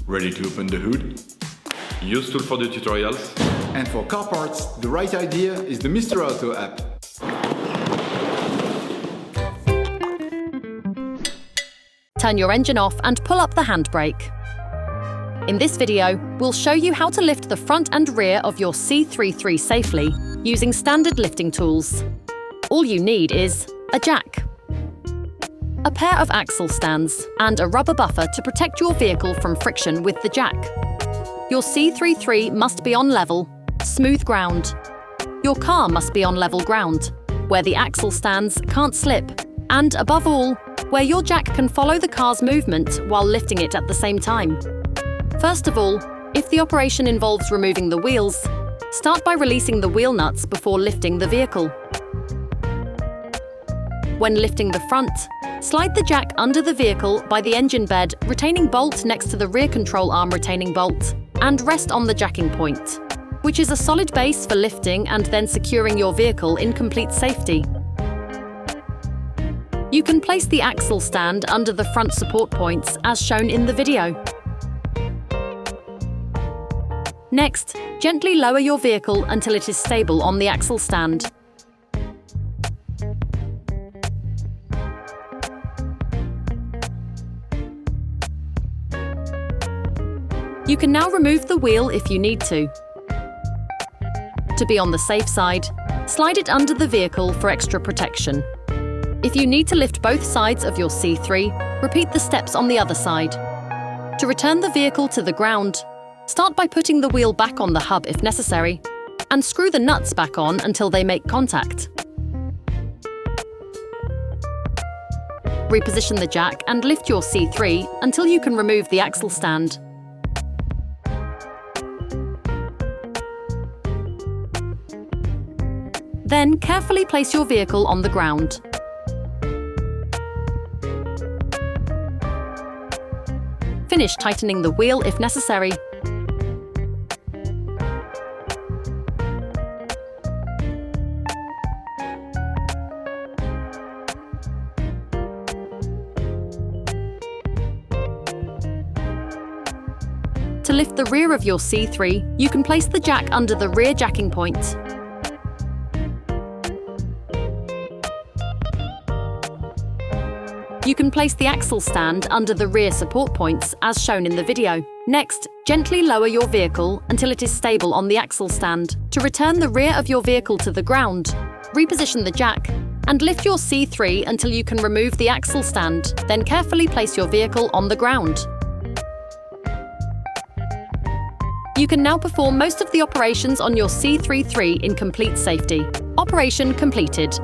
Ready to open the hood? Usetool for the tutorials. And for car parts, the right idea is the Mr. Auto app. Turn your engine off and pull up the handbrake. In this video, we'll show you how to lift the front and rear of your C3 safely using standard lifting tools. All you need is a jack, a pair of axle stands, and a rubber buffer to protect your vehicle from friction with the jack. Your C3 must be on level, smooth ground. Your car must be on level ground, where the axle stands can't slip, and above all, where your jack can follow the car's movement while lifting it at the same time. First of all, if the operation involves removing the wheels, start by releasing the wheel nuts before lifting the vehicle. When lifting the front, slide the jack under the vehicle by the engine bed retaining bolt next to the rear control arm retaining bolt, and rest on the jacking point, which is a solid base for lifting and then securing your vehicle in complete safety. You can place the axle stand under the front support points as shown in the video. Next, gently lower your vehicle until it is stable on the axle stand. You can now remove the wheel if you need to. To be on the safe side, slide it under the vehicle for extra protection. If you need to lift both sides of your C3, repeat the steps on the other side. To return the vehicle to the ground, start by putting the wheel back on the hub if necessary, and screw the nuts back on until they make contact. Reposition the jack and lift your C3 until you can remove the axle stand. Then carefully place your vehicle on the ground. Finish tightening the wheel if necessary. To lift the rear of your C3, you can place the jack under the rear jacking point. You can place the axle stand under the rear support points as shown in the video. Next, gently lower your vehicle until it is stable on the axle stand. To return the rear of your vehicle to the ground, reposition the jack and lift your C3 until you can remove the axle stand, then carefully place your vehicle on the ground. You can now perform most of the operations on your C3 in complete safety. Operation completed.